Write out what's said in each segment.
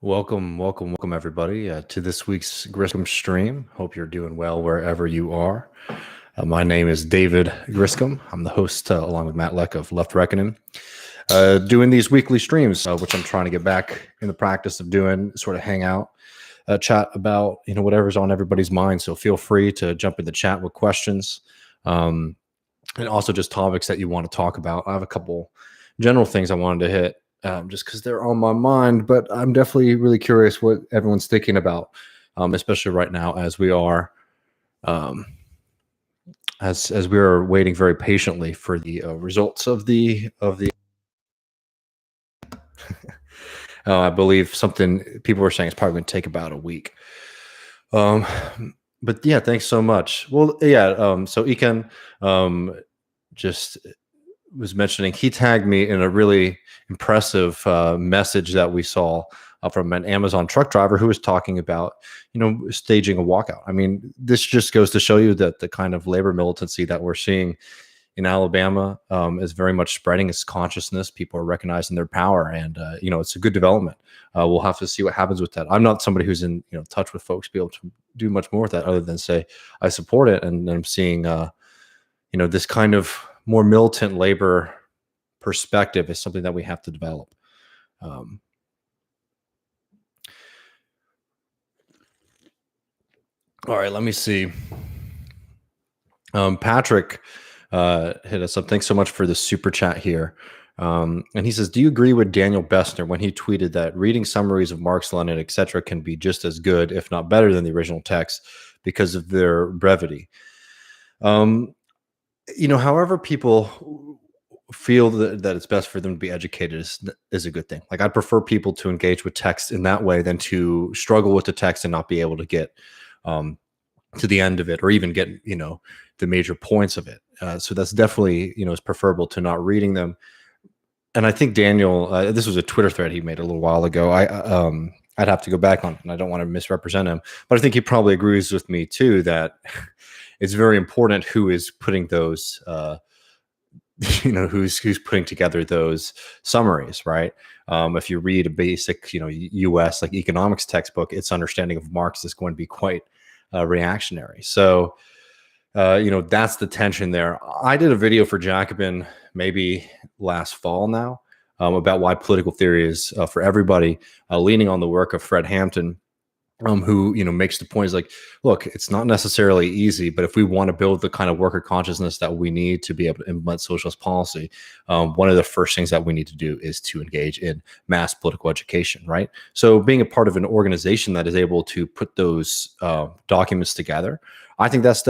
Welcome, everybody, to this week's Griscom stream. Hope you're doing well wherever you are. My name is David Griscom. I'm the host, along with Matt Leck of Left Reckoning, doing these weekly streams, which I'm trying to get back in the practice of doing, sort of hang out, chat about whatever's on everybody's mind. So feel free to jump in the chat with questions, and also just topics that you want to talk about. I have a couple general things I wanted to hit. Just because they're on my mind, but I'm definitely really curious what everyone's thinking about, especially right now as we are, as we are waiting very patiently for the results of the. I believe something people were saying it's probably going to take about a week. But yeah, thanks so much. Well, yeah. So Eken just was mentioning, he tagged me in a really impressive message that we saw from an Amazon truck driver who was talking about, staging a walkout. I mean, this just goes to show you that the kind of labor militancy that we're seeing in Alabama is very much spreading its consciousness. People are recognizing their power, and it's a good development. We'll have to see what happens with that. I'm not somebody who's in touch with folks to be able to do much more with that, other than say I support it, and I'm seeing this kind of more militant labor perspective is something that we have to develop. All right, let me see. Patrick hit us up. Thanks so much for the super chat here. And he says, do you agree with Daniel Bessner when he tweeted that reading summaries of Marx, Lenin, etc. can be just as good, if not better, than the original text because of their brevity? However people feel that it's best for them to be educated is a good thing. Like, I'd prefer people to engage with text in that way than to struggle with the text and not be able to get to the end of it, or even get the major points of it. So that's definitely is preferable to not reading them. And I think Daniel, this was a Twitter thread he made a little while ago. I'd have to go back on it, and I don't want to misrepresent him, but I think he probably agrees with me too that it's very important who is putting those who's putting together those summaries, right? If you read a basic US like economics textbook, its understanding of Marx is going to be quite reactionary. So that's the tension there. I did a video for Jacobin maybe last fall now about why political theory is for everybody, leaning on the work of Fred Hampton, who makes the point is like, look, it's not necessarily easy, but if we want to build the kind of worker consciousness that we need to be able to implement socialist policy, one of the first things that we need to do is to engage in mass political education, right? So being a part of an organization that is able to put those documents together, I think that's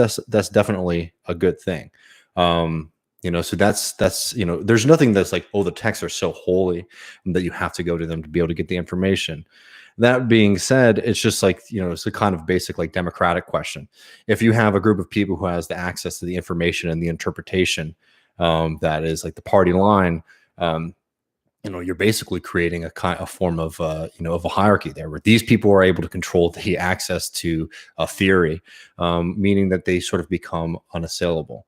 definitely a good thing. So that's there's nothing that's like, oh, the texts are so holy that you have to go to them to be able to get the information. That being said, it's just like, it's a kind of basic like democratic question. If you have a group of people who has the access to the information and the interpretation that is like the party line, you're basically creating a form of of a hierarchy there, where these people are able to control the access to a theory, meaning that they sort of become unassailable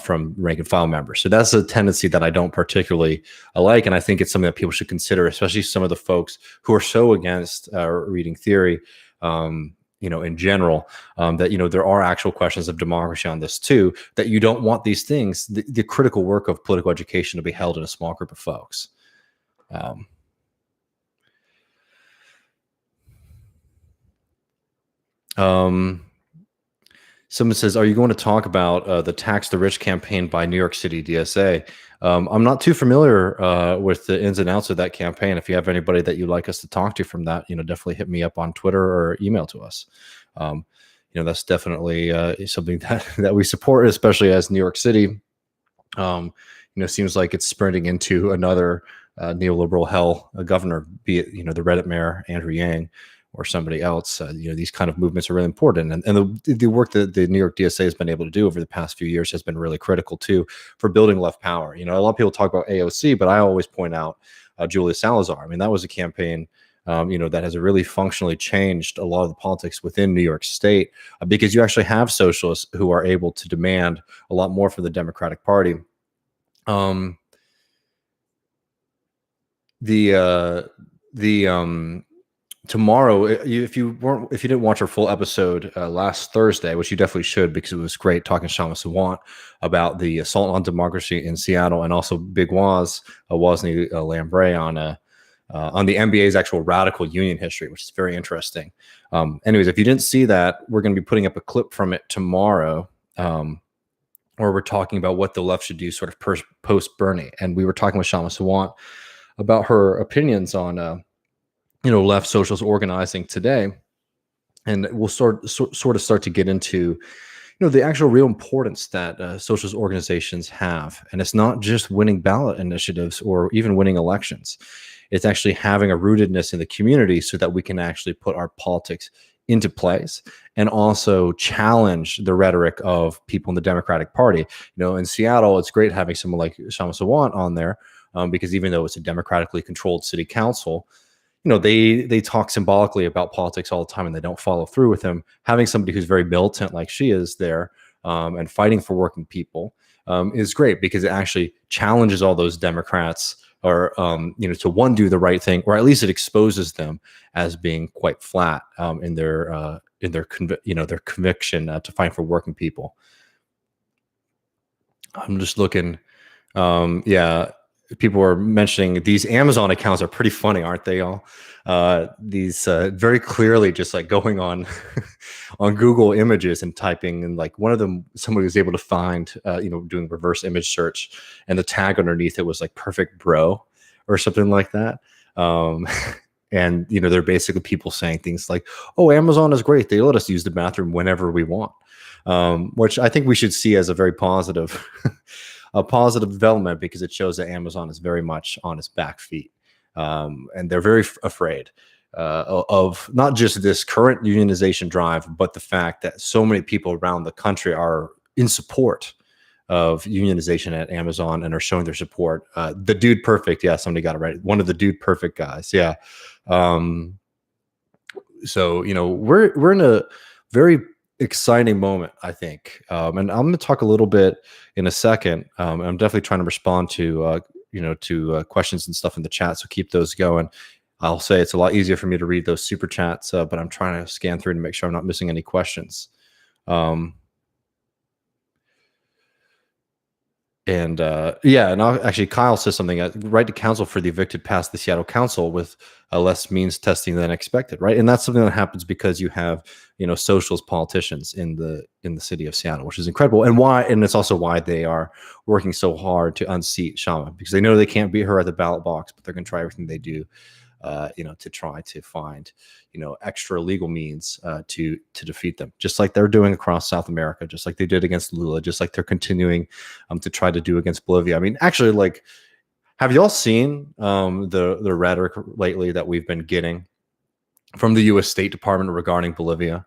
from rank and file members. So that's a tendency that I don't particularly like, and I think it's something that people should consider, especially some of the folks who are so against reading theory, in general, that there are actual questions of democracy on this too, that you don't want these things, the critical work of political education, to be held in a small group of folks. Someone says, are you going to talk about the Tax the Rich campaign by New York City DSA? I'm not too familiar with the ins and outs of that campaign. If you have anybody that you'd like us to talk to from that, definitely hit me up on Twitter or email to us. That's definitely something that we support, especially as New York City, seems like it's sprinting into another neoliberal hell governor, be it, the Reddit mayor, Andrew Yang, or somebody else. These kind of movements are really important. And the work that the New York DSA has been able to do over the past few years has been really critical too for building left power. A lot of people talk about AOC, but I always point out Julia Salazar. I mean, that was a campaign that has really functionally changed a lot of the politics within New York State, because you actually have socialists who are able to demand a lot more from the Democratic Party. tomorrow, if you didn't watch our full episode last Thursday, which you definitely should, because it was great talking to Shama Sawant about the assault on democracy in Seattle, and also Big Wosny Lambre on the NBA's actual radical union history, which is very interesting. Anyways, if you didn't see that, we're going to be putting up a clip from it tomorrow, where we're talking about what the left should do sort of post Bernie. And we were talking with Shama Sawant about her opinions on left socialist organizing today, and we'll sort of start to get into the actual real importance that socialist organizations have. And it's not just winning ballot initiatives or even winning elections. It's actually having a rootedness in the community so that we can actually put our politics into place and also challenge the rhetoric of people in the Democratic Party. In Seattle, it's great having someone like Shama Sawant on there, because even though it's a democratically controlled city council, they talk symbolically about politics all the time and they don't follow through with them. Having somebody who's very militant like she is there, and fighting for working people, is great, because it actually challenges all those Democrats, or to do the right thing, or at least it exposes them as being quite flat in their conviction to fight for working people. I'm just looking. People are mentioning these Amazon accounts are pretty funny, aren't they all? These very clearly just like going on on Google Images and typing, and like one of them, somebody was able to find, doing reverse image search, and the tag underneath it was like "perfect bro" or something like that. And they're basically people saying things like, "Oh, Amazon is great; they let us use the bathroom whenever we want," which I think we should see as a very positive. A positive development, because it shows that Amazon is very much on its back feet, and they're very afraid of not just this current unionization drive, but the fact that so many people around the country are in support of unionization at Amazon and are showing their support. The Dude Perfect, yeah, somebody got it right. One of the Dude Perfect guys, yeah. So we're in a very exciting moment, I think, and I'm going to talk a little bit in a second. I'm definitely trying to respond to questions and stuff in the chat, so keep those going. I'll say it's a lot easier for me to read those super chats, but I'm trying to scan through to make sure I'm not missing any questions. And actually, Kyle says something. Right to counsel for the evicted passed the Seattle Council with less means testing than expected, right? And that's something that happens because you have socialist politicians in the city of Seattle, which is incredible. And it's also why they are working so hard to unseat Shama, because they know they can't beat her at the ballot box, but they're going to try everything they do, to try to find extra legal means to defeat them, just like they're doing across South America, just like they did against Lula, just like they're continuing to try to do against Bolivia. I mean, actually, like, have y'all seen the rhetoric lately that we've been getting from the U.S. State Department regarding Bolivia?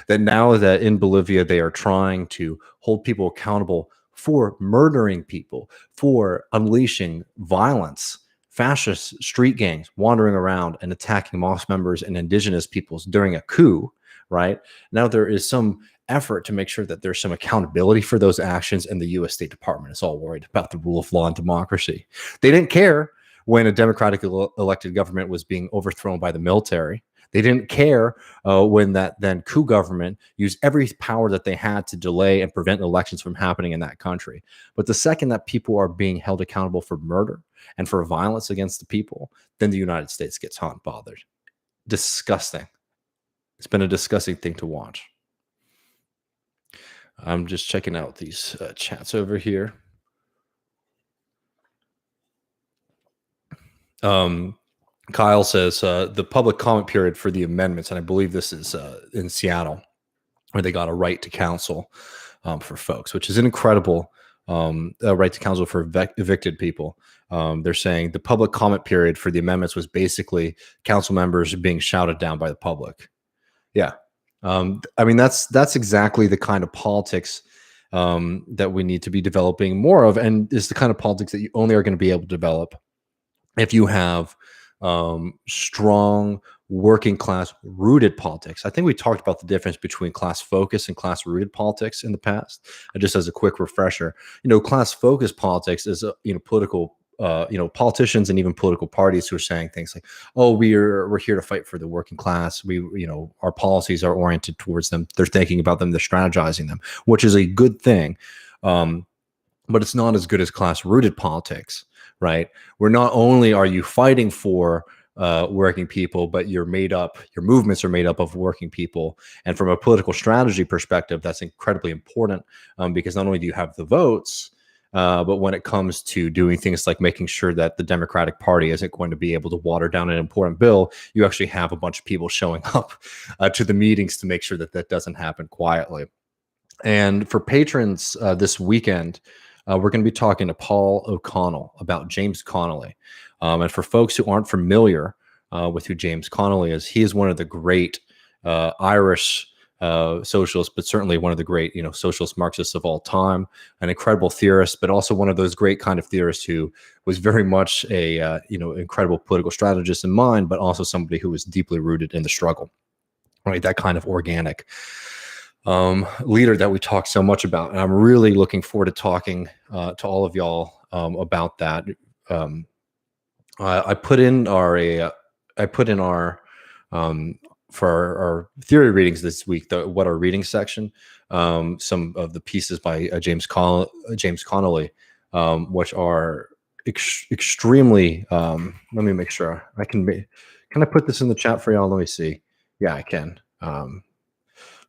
That now that in Bolivia they are trying to hold people accountable for murdering people, for unleashing violence, fascist street gangs wandering around and attacking mosque members and indigenous peoples during a coup, right? Now there is some effort to make sure that there's some accountability for those actions, and the U.S. State Department is all worried about the rule of law and democracy. They didn't care when a democratically elected government was being overthrown by the military. They didn't care when that then coup government used every power that they had to delay and prevent elections from happening in that country. But the second that people are being held accountable for murder and for violence against the people, then the United States gets hot and bothered. Disgusting. It's been a disgusting thing to watch. I'm just checking out these chats over here. Kyle says the public comment period for the amendments, and I believe this is in Seattle, where they got a right to counsel for folks, which is an incredible right to counsel for evicted people. They're saying the public comment period for the amendments was basically council members being shouted down by the public. Yeah. I mean, that's exactly the kind of politics that we need to be developing more of, and is the kind of politics that you only are going to be able to develop if you have strong working class rooted politics. I think we talked about the difference between class focus and class rooted politics in the past. Just as a quick refresher, class focused politics is political politicians and even political parties who are saying things like, "Oh, we're here to fight for the working class. Our policies are oriented towards them. They're thinking about them. They're strategizing them," which is a good thing. But it's not as good as class-rooted politics, right? Where not only are you fighting for working people, but your movements are made up of working people. And from a political strategy perspective, that's incredibly important, because not only do you have the votes, but when it comes to doing things like making sure that the Democratic Party isn't going to be able to water down an important bill, you actually have a bunch of people showing up to the meetings to make sure that that doesn't happen quietly. And for patrons this weekend, we're going to be talking to Paul O'Connell about James Connolly. And for folks who aren't familiar with who James Connolly is, he is one of the great Irish socialists, but certainly one of the great, socialist Marxists of all time, an incredible theorist, but also one of those great kind of theorists who was very much a, incredible political strategist in mind, but also somebody who was deeply rooted in the struggle, right? That kind of organic leader that we talk so much about. And I'm really looking forward to talking to all of y'all about that. I put in our for our theory readings this week, what our reading section, some of the pieces by James Connolly, which are extremely. Let me make sure can I put this in the chat for y'all? Let me see. Yeah, I can.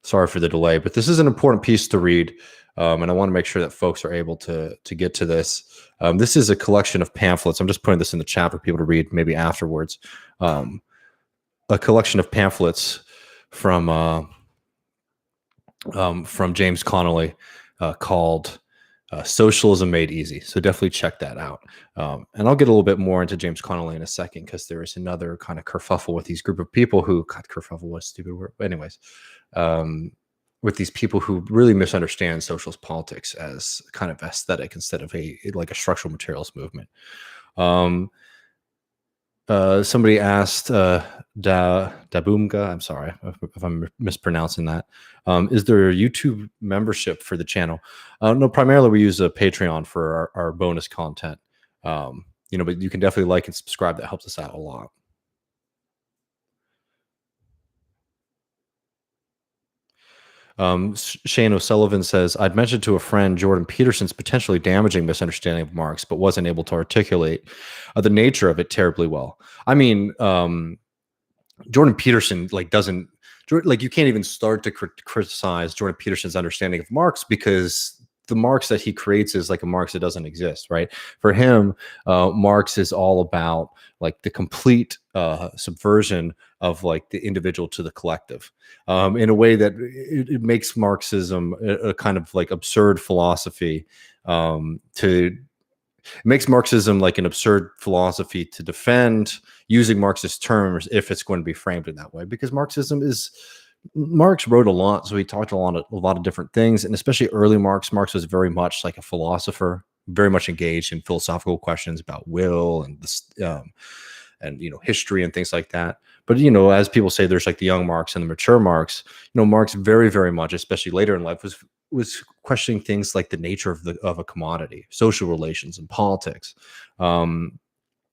Sorry for the delay, but this is an important piece to read, and I want to make sure that folks are able to get to this. This is a collection of pamphlets. I'm just putting this in the chat for people to read maybe afterwards. A collection of pamphlets from James Connolly called Socialism Made Easy. So definitely check that out. And I'll get a little bit more into James Connolly in a second, because there is another kind of kerfuffle with these group of people who, God, kerfuffle was a stupid word. But anyways, with these people who really misunderstand socialist politics as kind of aesthetic instead of a structural materials movement. Somebody asked Dabumga, I'm sorry if I'm mispronouncing that. Is there a YouTube membership for the channel? No, primarily we use a Patreon for our bonus content. But you can definitely like and subscribe. That helps us out a lot. Shane O'Sullivan says, I'd mentioned to a friend Jordan Peterson's potentially damaging misunderstanding of Marx, but wasn't able to articulate the nature of it terribly well. I mean, Jordan Peterson doesn't, you can't even start to criticize Jordan Peterson's understanding of Marx, because the Marx that he creates is like a Marx that doesn't exist, right? For him, Marx is all about the complete subversion of the individual to the collective, in a way that it makes Marxism a kind of absurd philosophy. It makes Marxism an absurd philosophy to defend using Marxist terms if it's going to be framed in that way, because Marx wrote a lot, so he talked a lot of different things, and especially early Marx was very much like a philosopher, very much engaged in philosophical questions about will and history and things like that. But as people say, there's the young Marx and the mature Marx. Marx very, very much, especially later in life, was questioning things like the nature of a commodity, social relations, and politics.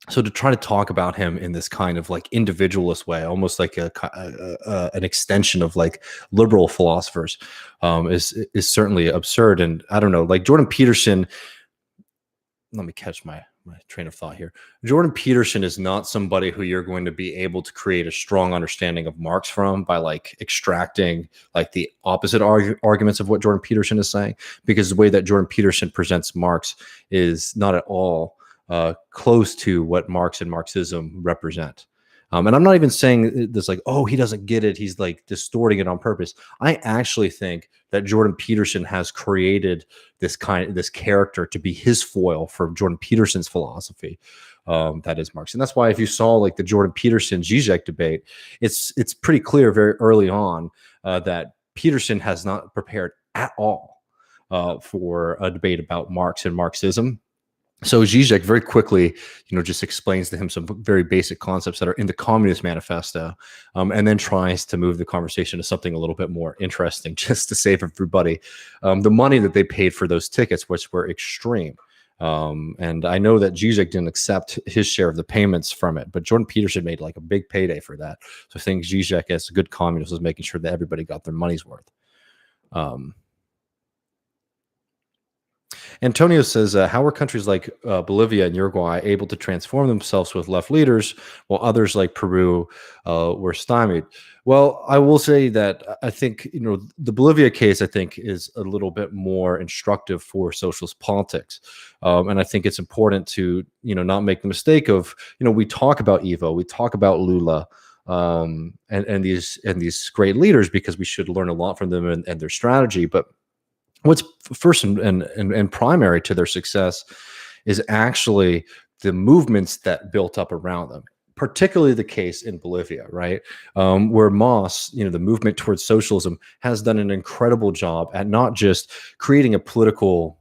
So to try to talk about him in this kind of individualist way, almost like an extension of liberal philosophers, is certainly absurd. And I don't know, Jordan Peterson. Let me catch my train of thought here. Jordan Peterson is not somebody who you're going to be able to create a strong understanding of Marx from by extracting the opposite arguments of what Jordan Peterson is saying, because the way that Jordan Peterson presents Marx is not at all close to what Marx and Marxism represent. And I'm not even saying this oh, he doesn't get it, he's distorting it on purpose. I actually think that Jordan Peterson has created this character to be his foil for Jordan Peterson's philosophy, that is Marx. And that's why if you saw the Jordan Peterson Zizek debate, it's pretty clear very early on that Peterson has not prepared at all for a debate about Marx and Marxism. So Zizek very quickly, just explains to him some very basic concepts that are in the Communist Manifesto, and then tries to move the conversation to something a little bit more interesting, just to save everybody the money that they paid for those tickets, which were extreme. And I know that Zizek didn't accept his share of the payments from it, but Jordan Peterson made like a big payday for that. So I think Zizek, as a good communist, was making sure that everybody got their money's worth. Antonio says, how are countries like Bolivia and Uruguay able to transform themselves with left leaders while others like Peru were stymied? Well, I will say that I think, the Bolivia case, I think, is a little bit more instructive for socialist politics. And I think it's important to, not make the mistake of, we talk about Evo, we talk about Lula, and these great leaders because we should learn a lot from them and their strategy. But what's first and primary to their success is actually the movements that built up around them, particularly the case in Bolivia, right? Where Moss, the movement towards socialism, has done an incredible job at not just creating a political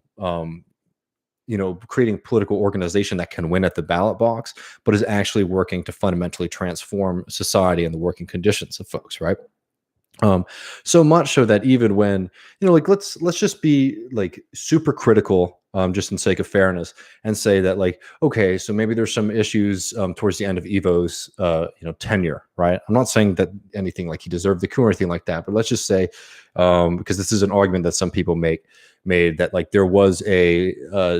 creating political organization that can win at the ballot box, but is actually working to fundamentally transform society and the working conditions of folks, right? So much so that even when, like, let's just be like super critical, just in sake of fairness, and say that, like, okay, so maybe there's some issues towards the end of Evo's tenure, right? I'm not saying that anything like he deserved the coup or anything like that, but let's just say, because this is an argument that some people made that like there was a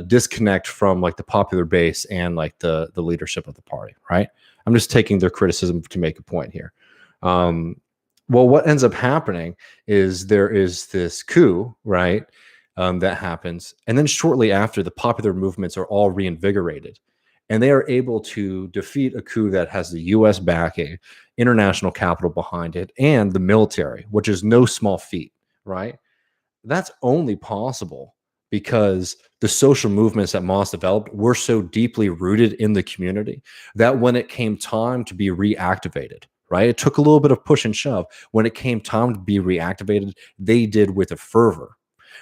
disconnect from like the popular base and like the leadership of the party, right? I'm just taking their criticism to make a point here. Well, what ends up happening is there is this coup, right, that happens. And then shortly after, the popular movements are all reinvigorated. And they are able to defeat a coup that has the U.S. backing, international capital behind it, and the military, which is no small feat, right? That's only possible because the social movements that Moss developed were so deeply rooted in the community that when it came time to be reactivated, right, it took a little bit of push and shove. When it came time to be reactivated, they did with a fervor.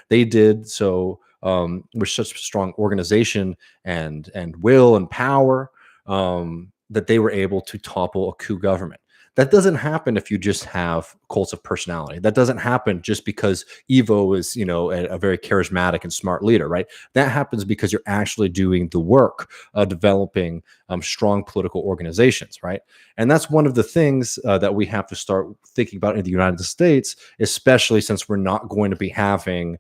They did so with such strong organization and will and power that they were able to topple a coup government. That doesn't happen if you just have cults of personality. That doesn't happen just because Evo is, a very charismatic and smart leader, right? That happens because you're actually doing the work of developing strong political organizations, right? And that's one of the things that we have to start thinking about in the United States, especially since we're not going to be having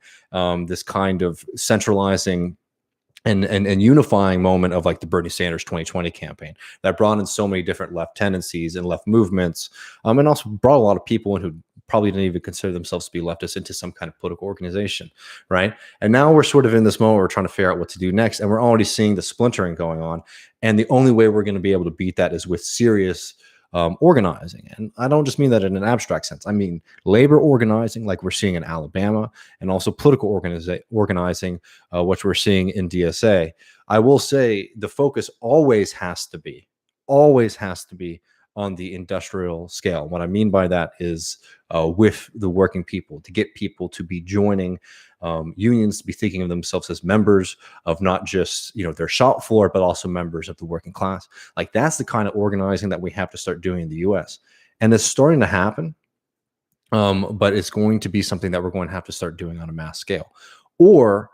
this kind of centralizing and unifying moment of like the Bernie Sanders 2020 campaign that brought in so many different left tendencies and left movements, and also brought a lot of people in who probably didn't even consider themselves to be leftists into some kind of political organization, right? And now we're sort of in this moment where we're trying to figure out what to do next, and we're already seeing the splintering going on. And the only way we're going to be able to beat that is with serious organizing. And I don't just mean that in an abstract sense. I mean labor organizing, like we're seeing in Alabama, and also political organizing, which we're seeing in DSA. I will say the focus always has to be on the industrial scale. What I mean by that is with the working people, to get people to be joining unions, to be thinking of themselves as members of not just their shop floor, but also members of the working class. Like that's the kind of organizing that we have to start doing in the U.S. And it's starting to happen, but it's going to be something that we're going to have to start doing on a mass scale, or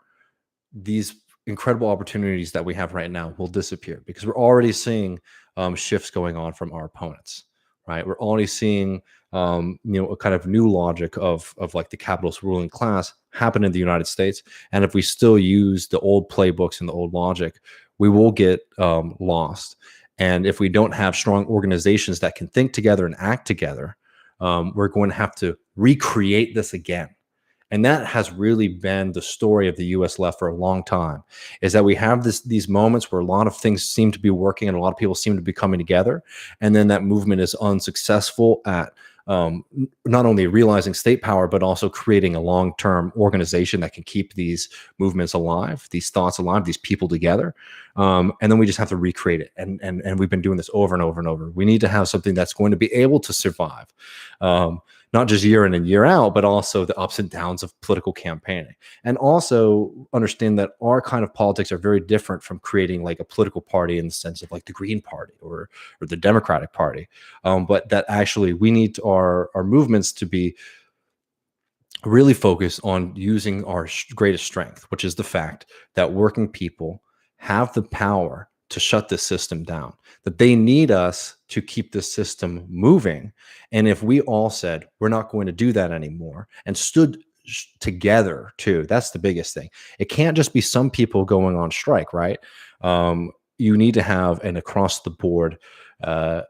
these incredible opportunities that we have right now will disappear because we're already seeing shifts going on from our opponents, right? We're already seeing a kind of new logic of like the capitalist ruling class happen in the United States. And if we still use the old playbooks and the old logic, we will get lost. And if we don't have strong organizations that can think together and act together, we're going to have to recreate this again. And that has really been the story of the U.S. left for a long time, is that we have these moments where a lot of things seem to be working and a lot of people seem to be coming together. And then that movement is unsuccessful at not only realizing state power, but also creating a long-term organization that can keep these movements alive, these thoughts alive, these people together. And then we just have to recreate it. And we've been doing this over and over and over. We need to have something that's going to be able to survive. Not just year in and year out, but also the ups and downs of political campaigning. And also understand that our kind of politics are very different from creating like a political party in the sense of like the Green Party or the Democratic Party. But that actually we need our movements to be really focused on using our greatest strength, which is the fact that working people have the power to shut this system down, that they need us to keep the system moving. And if we all said, we're not going to do that anymore, and stood together too, that's the biggest thing. It can't just be some people going on strike, right? You need to have an across the board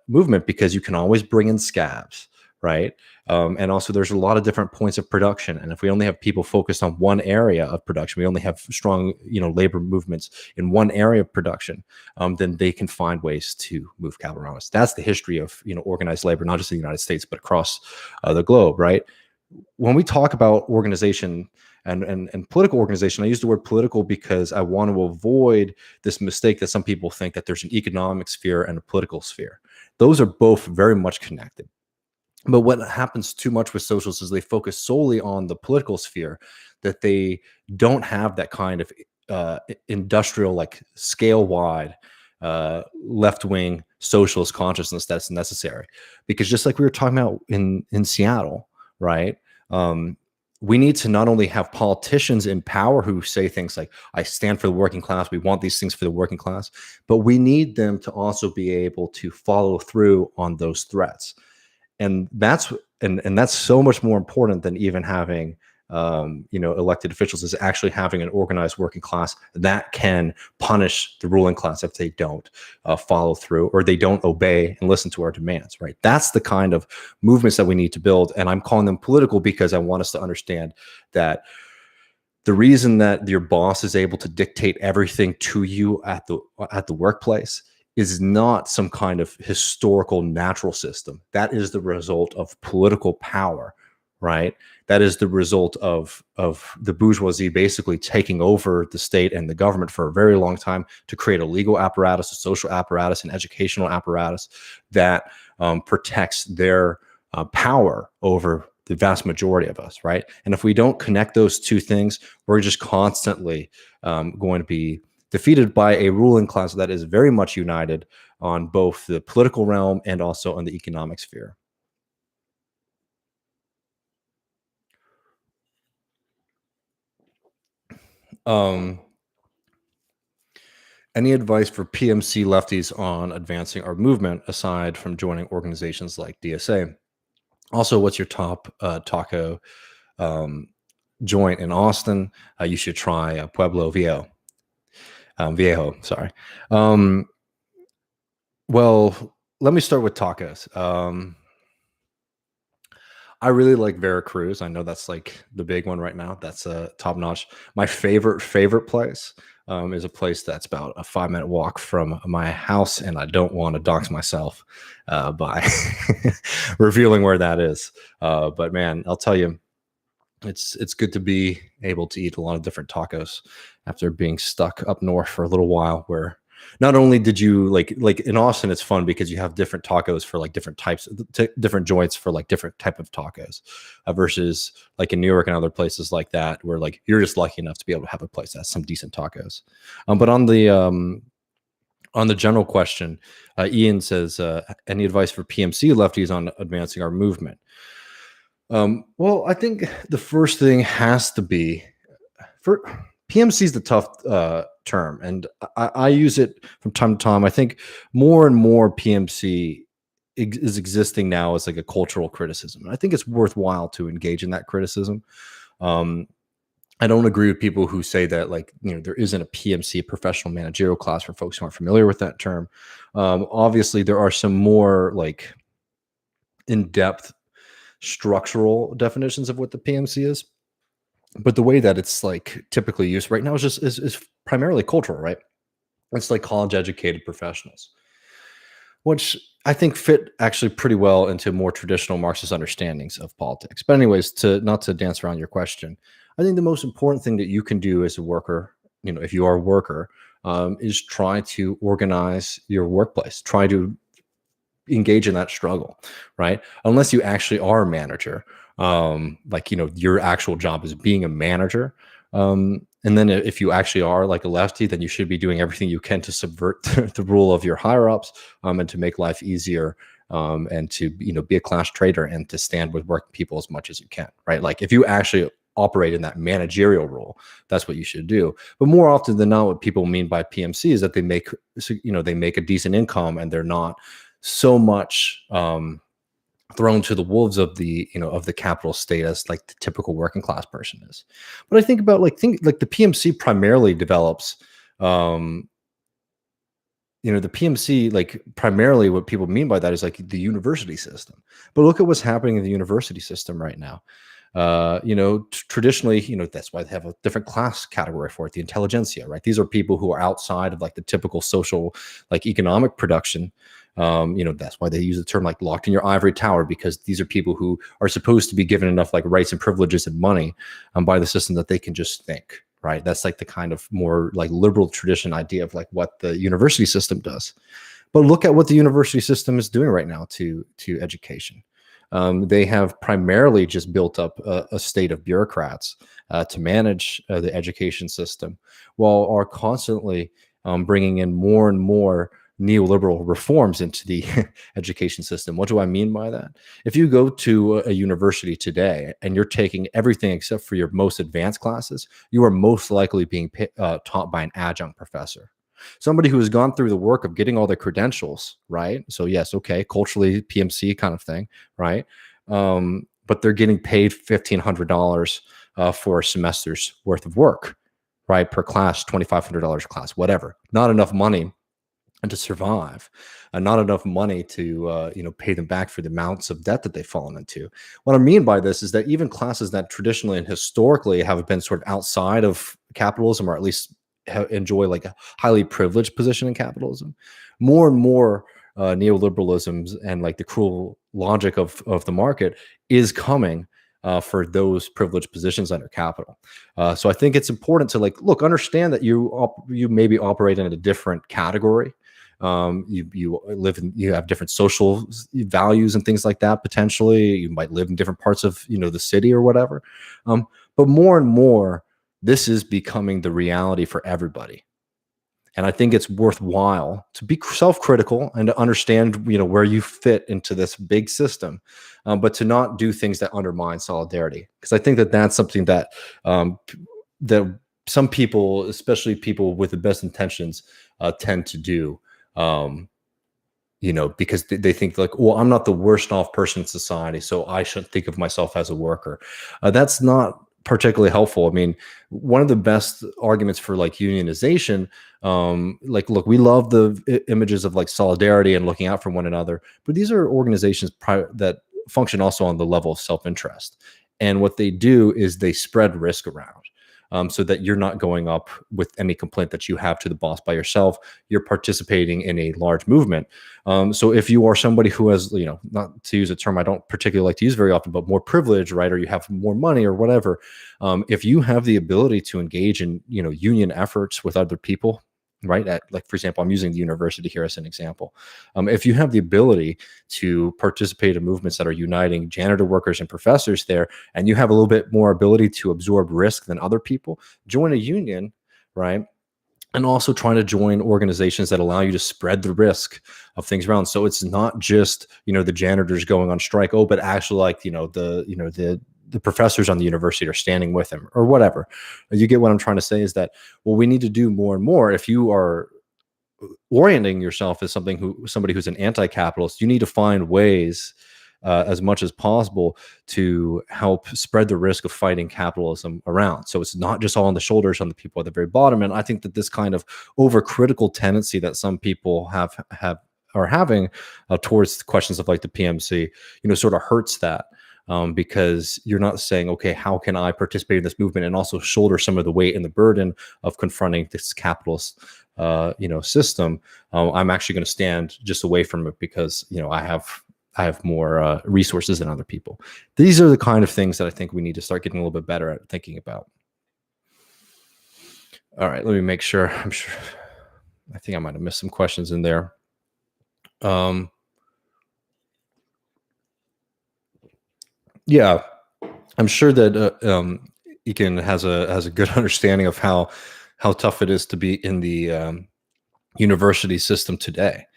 movement, because you can always bring in scabs, right? And also there's a lot of different points of production. And if we only have people focused on one area of production, we only have strong, labor movements in one area of production, then they can find ways to move capital around us. That's the history of, organized labor, not just in the United States, but across the globe, right? When we talk about organization and political organization, I use the word political because I want to avoid this mistake that some people think that there's an economic sphere and a political sphere. Those are both very much connected. But what happens too much with socialists is they focus solely on the political sphere, that they don't have that kind of industrial, like scale-wide, left-wing socialist consciousness that's necessary. Because just like we were talking about in Seattle, right? We need to not only have politicians in power who say things like, I stand for the working class, we want these things for the working class, but we need them to also be able to follow through on those threats. And that's so much more important than even having elected officials, is actually having an organized working class that can punish the ruling class if they don't follow through, or they don't obey and listen to our demands, right? That's the kind of movements that we need to build. And I'm calling them political because I want us to understand that the reason that your boss is able to dictate everything to you at the workplace is not some kind of historical natural system. That is the result of political power, right? That is the result of the bourgeoisie basically taking over the state and the government for a very long time to create a legal apparatus, a social apparatus, an educational apparatus that protects their power over the vast majority of us, right? And if we don't connect those two things, we're just constantly going to be defeated by a ruling class that is very much united on both the political realm and also on the economic sphere. Any advice for PMC lefties on advancing our movement aside from joining organizations like DSA? Also, what's your top taco joint in Austin? You should try Pueblo Viejo, sorry. Well, let me start with tacos. I really like Veracruz. I know that's like the big one right now. That's top notch. My favorite place is a place that's about a 5-minute walk from my house, and I don't want to dox myself by revealing where that is. But man, I'll tell you, it's good to be able to eat a lot of different tacos after being stuck up north for a little while, where not only did you like in Austin, it's fun because you have different tacos for like different types, different joints for like different type of tacos, versus like in New York and other places like that, where like you're just lucky enough to be able to have a place that has some decent tacos. But on the general question, Ian says, any advice for PMC lefties on advancing our movement? Well, I think the first thing has to be, for PMC is the tough term, and I use it from time to time. I think more and more PMC is existing now as like a cultural criticism. And I think it's worthwhile to engage in that criticism. I don't agree with people who say that, like, there isn't a PMC, professional managerial class, for folks who aren't familiar with that term. Obviously, there are some more like in-depth structural definitions of what the PMC is, but the way that it's like typically used right now is primarily cultural, right? It's like college educated professionals, which I think fit actually pretty well into more traditional Marxist understandings of politics. But anyways, not to dance around your question, I think the most important thing that you can do as a worker, if you are a worker, is try to organize your workplace, try to engage in that struggle, right? Unless you actually are a manager, your actual job is being a manager. And then if you actually are like a lefty, then you should be doing everything you can to subvert the rule of your higher ups, and to make life easier, and to be a class trader and to stand with working people as much as you can, right? Like if you actually operate in that managerial role, that's what you should do. But more often than not, what people mean by PMC is that they make, they make a decent income and they're not so much thrown to the wolves of the, of the capital status like the typical working class person is. But I think about like the PMC primarily develops, the PMC, like primarily what people mean by that is like the university system. But look at what's happening in the university system right now. Traditionally, that's why they have a different class category for it, the intelligentsia, right? These are people who are outside of like the typical social, like economic production. That's why they use the term like locked in your ivory tower, because these are people who are supposed to be given enough like rights and privileges and money by the system that they can just think, right? That's like the kind of more like liberal tradition idea of like what the university system does. But look at what the university system is doing right now to education. They have primarily just built up a state of bureaucrats to manage the education system, while are constantly bringing in more and more neoliberal reforms into the education system. What do I mean by that? If you go to a university today and you're taking everything except for your most advanced classes, you are most likely being taught by an adjunct professor. Somebody who has gone through the work of getting all the credentials, right? So yes, okay, culturally PMC kind of thing, right? But they're getting paid $1,500 for a semester's worth of work, right? Per class, $2,500 a class, whatever. Not enough money and to survive, and not enough money to pay them back for the amounts of debt that they've fallen into. What I mean by this is that even classes that traditionally and historically have been sort of outside of capitalism, or at least enjoy like a highly privileged position in capitalism, more and more neoliberalisms and like the cruel logic of the market is coming for those privileged positions under capital. So I think it's important to like understand that you maybe operate in a different category. You have different social values and things like that. Potentially, you might live in different parts of the city or whatever. But more and more, this is becoming the reality for everybody. And I think it's worthwhile to be self-critical and to understand, where you fit into this big system, but to not do things that undermine solidarity. Because I think that that's something that that some people, especially people with the best intentions, tend to do. Because they think like, well, I'm not the worst off person in society, so I shouldn't think of myself as a worker. That's not particularly helpful. I mean, one of the best arguments for like unionization, look, we love the images of like solidarity and looking out for one another, but these are organizations that function also on the level of self-interest. And what they do is they spread risk around. So that you're not going up with any complaint that you have to the boss by yourself. You're participating in a large movement. So if you are somebody who has, not to use a term I don't particularly like to use very often, but more privilege, right, or you have more money or whatever, if you have the ability to engage in, union efforts with other people, right? Like, for example, I'm using the university here as an example. If you have the ability to participate in movements that are uniting janitor workers and professors there, and you have a little bit more ability to absorb risk than other people, join a union, right? And also trying to join organizations that allow you to spread the risk of things around. So it's not just, the janitors going on strike, but actually like, the professors on the university are standing with him or whatever. You get what I'm trying to say is that, well, we need to do more and more. If you are orienting yourself as somebody who's an anti-capitalist, you need to find ways as much as possible to help spread the risk of fighting capitalism around. So it's not just all on the shoulders on the people at the very bottom. And I think that this kind of overcritical tendency that some people are having towards questions of like the PMC, sort of hurts that. Because you're not saying, okay, how can I participate in this movement and also shoulder some of the weight and the burden of confronting this capitalist, system? I'm actually going to stand just away from it because, I have more resources than other people. These are the kind of things that I think we need to start getting a little bit better at thinking about. All right, let me make sure. I think I might have missed some questions in there. Yeah, I'm sure that Ekin has a good understanding of how tough it is to be in the university system today.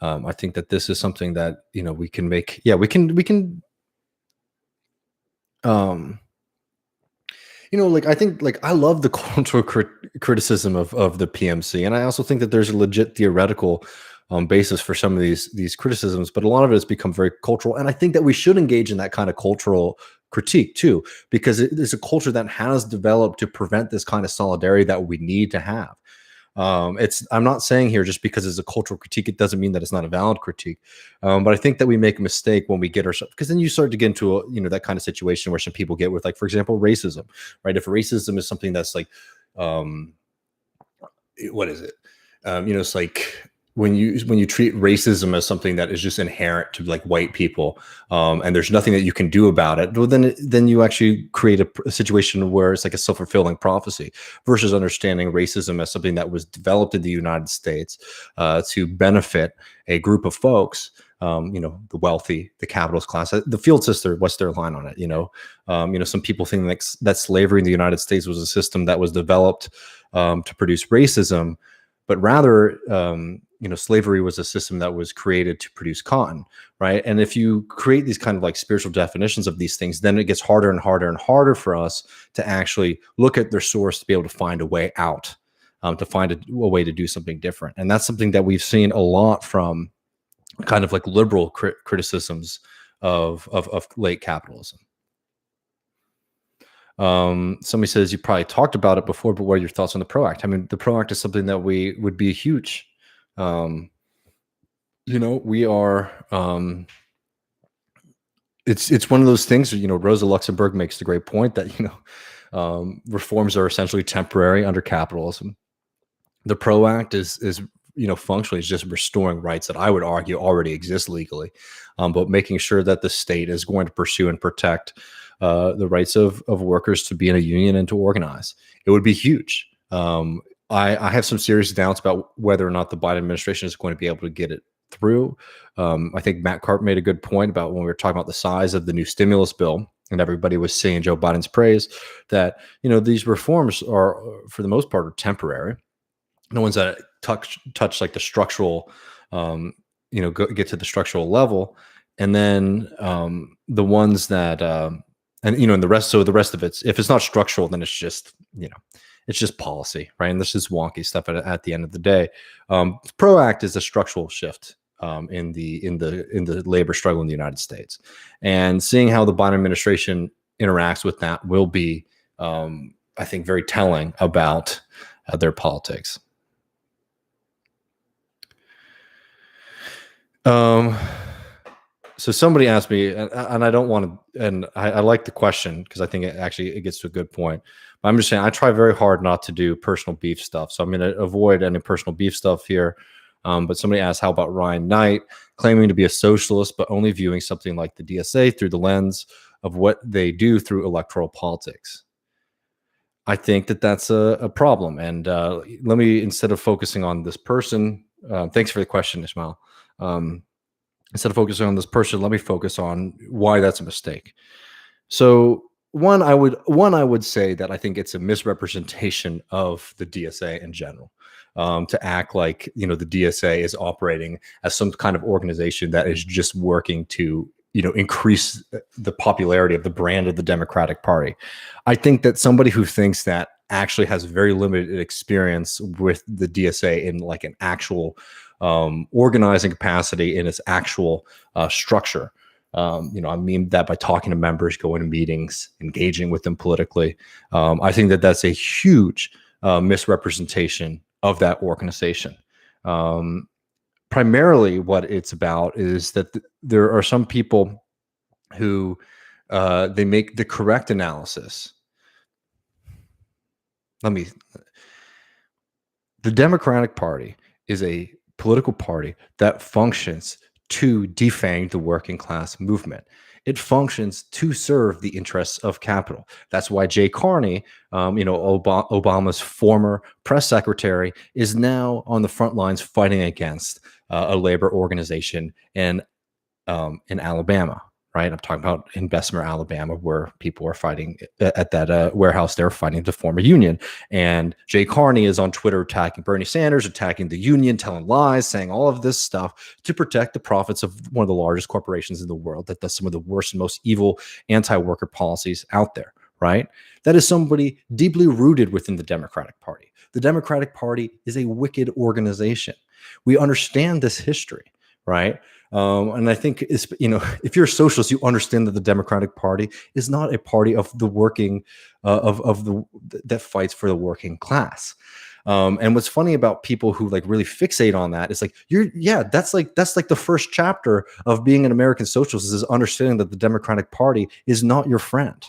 I think that this is something that we can make. Yeah, we can Like I think like I love the cultural criticism of the PMC, and I also think that there's a legit theoretical basis for some of these criticisms, but a lot of it has become very cultural, and I think that we should engage in that kind of cultural critique too, because it is a culture that has developed to prevent this kind of solidarity that we need to have. I'm not saying here just because it's a cultural critique, it doesn't mean that it's not a valid critique. But I think that we make a mistake when we get ourselves, because then you start to get into that kind of situation where some people get with, like, for example, racism, right? If racism is something that's like, what is it? It's like when you treat racism as something that is just inherent to like white people, and there's nothing that you can do about it, well, then you actually create a situation where it's like a self-fulfilling prophecy, versus understanding racism as something that was developed in the United States to benefit a group of folks. The wealthy, the capitalist class. The Field Sister, what's their line on it? Some people think that slavery in the United States was a system that was developed to produce racism, but rather, slavery was a system that was created to produce cotton, right? And if you create these kind of like spiritual definitions of these things, then it gets harder and harder and harder for us to actually look at their source to be able to find a way out, to find a way to do something different. And that's something that we've seen a lot from kind of like liberal criticisms of late capitalism. Somebody says you probably talked about it before, but what are your thoughts on the PRO Act? I mean, the PRO Act is something that would be huge. We are. It's one of those things. Rosa Luxemburg makes the great point that reforms are essentially temporary under capitalism. The PRO Act is functionally is just restoring rights that I would argue already exist legally, but making sure that the state is going to pursue and protect the rights of workers to be in a union and to organize. It would be huge. I have some serious doubts about whether or not the Biden administration is going to be able to get it through. I think Matt Karp made a good point about when we were talking about the size of the new stimulus bill, and everybody was singing Joe Biden's praise, that these reforms are, for the most part, are temporary. No one's that touch like the structural, get to the structural level, and then the ones that, and the rest. So the rest of it's, if it's not structural, then it's just policy, right? And this is wonky stuff at the end of the day. PRO Act is a structural shift in the labor struggle in the United States, and seeing how the Biden administration interacts with that will be, I think, very telling about their politics. So somebody asked me, and I don't want to, and I like the question because I think it gets to a good point. But I'm just saying I try very hard not to do personal beef stuff. So I'm going to avoid any personal beef stuff here. But somebody asked, how about Ryan Knight claiming to be a socialist, but only viewing something like the DSA through the lens of what they do through electoral politics? I think that that's a problem. And let me, instead of focusing on this person, thanks for the question, Ismail. Instead of focusing on this person, let me focus on why that's a mistake. So one, I would say that I think it's a misrepresentation of the DSA in general, to act like the DSA is operating as some kind of organization that is just working to increase the popularity of the brand of the Democratic Party. I think that somebody who thinks that actually has very limited experience with the DSA in like an actual organizing capacity, in its actual structure. I mean that by talking to members, going to meetings, engaging with them politically. I think that that's a huge misrepresentation of that organization. Primarily what it's about is that there are some people who they make the correct analysis. The Democratic Party is a political party that functions to defang the working class movement. It functions to serve the interests of capital. That's why Jay Carney, Obama's former press secretary, is now on the front lines fighting against a labor organization in Alabama. Right, I'm talking about in Bessemer, Alabama, where people are fighting at that warehouse. They're fighting to form a union, and Jay Carney is on Twitter attacking Bernie Sanders, attacking the union, telling lies, saying all of this stuff to protect the profits of one of the largest corporations in the world that does some of the worst and most evil anti-worker policies out there. right? That is somebody deeply rooted within the Democratic Party. The Democratic Party is a wicked organization. We understand this history, right? And I think it's, if you're a socialist, you understand that the Democratic Party is not a party of the working, of the that fights for the working class. And what's funny about people who like really fixate on that is like, that's like the first chapter of being an American socialist, is understanding that the Democratic Party is not your friend.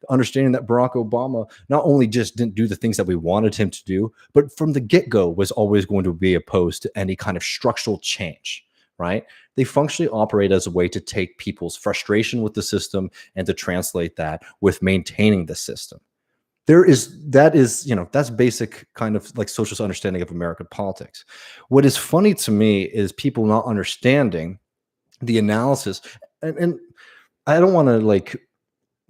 Understanding that Barack Obama not only just didn't do the things that we wanted him to do, but from the get-go was always going to be opposed to any kind of structural change, right? They functionally operate as a way to take people's frustration with the system and to translate that with maintaining the system. That's basic kind of like socialist understanding of American politics. What is funny to me is people not understanding the analysis, and I don't want to like,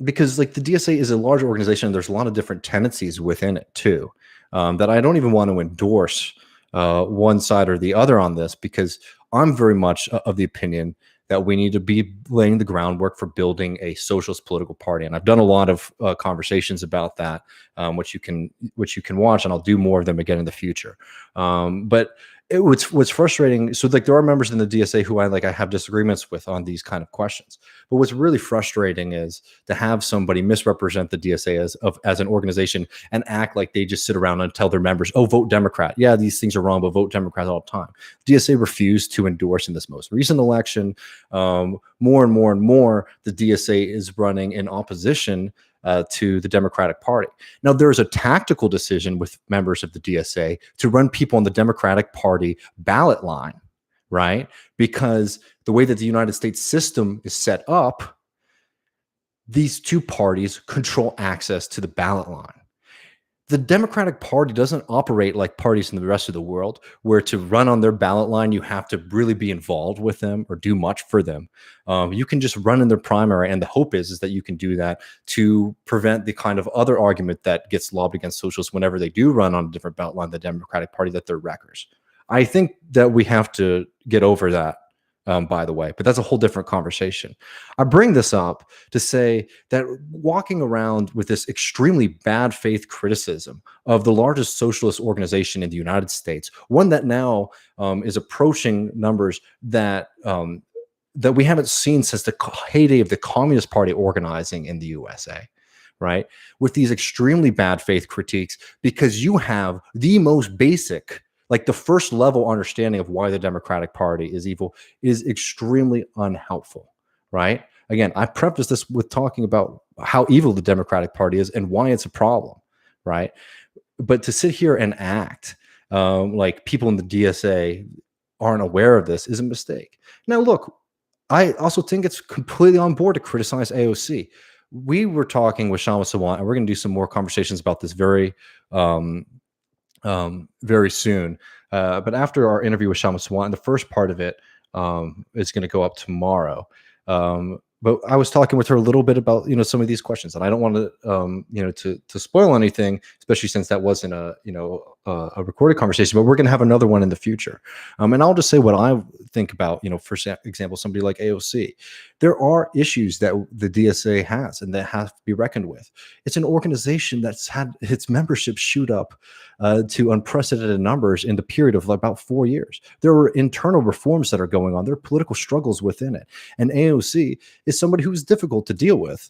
because like the DSA is a large organization, there's a lot of different tendencies within it too, that I don't even want to endorse one side or the other on this, because I'm very much of the opinion that we need to be laying the groundwork for building a socialist political party. And I've done a lot of conversations about that, which you can watch, and I'll do more of them again in the future. But what's frustrating, so like there are members in the DSA who I have disagreements with on these kind of questions. But what's really frustrating is to have somebody misrepresent the DSA as an organization and act like they just sit around and tell their members, oh, vote Democrat. Yeah, these things are wrong, but vote Democrat all the time. DSA refused to endorse in this most recent election. More and more, the DSA is running in opposition to the Democratic Party. Now, there's a tactical decision with members of the DSA to run people on the Democratic Party ballot line, right? Because the way that the United States system is set up, these two parties control access to the ballot line. The Democratic Party doesn't operate like parties in the rest of the world, where to run on their ballot line, you have to really be involved with them or do much for them. You can just run in their primary, and the hope is that you can do that to prevent the kind of other argument that gets lobbed against socialists whenever they do run on a different ballot line, the Democratic Party, that they're wreckers. I think that we have to get over that, by the way, but that's a whole different conversation. I bring this up to say that walking around with this extremely bad faith criticism of the largest socialist organization in the United States, one that now is approaching numbers that we haven't seen since the heyday of the Communist Party organizing in the USA, right? With these extremely bad faith critiques, because you have the most basic, like the first level understanding of why the Democratic Party is evil, is extremely unhelpful, right? Again, I preface this with talking about how evil the Democratic Party is and why it's a problem, right? But to sit here and act like people in the DSA aren't aware of this is a mistake. Now, look, I also think it's completely on board to criticize AOC. We were talking with Shama Sawant, and we're going to do some more conversations about this very soon. But after our interview with Shama Sawant, the first part of it is going to go up tomorrow. But I was talking with her a little bit about some of these questions, and I don't want to to spoil anything, especially since that wasn't a recorded conversation. But we're going to have another one in the future, and I'll just say what I think about for example, somebody like AOC. There are issues that the DSA has and that have to be reckoned with. It's an organization that's had its membership shoot up to unprecedented numbers in the period of about 4 years. There are internal reforms that are going on. There are political struggles within it, and AOC is somebody who's difficult to deal with,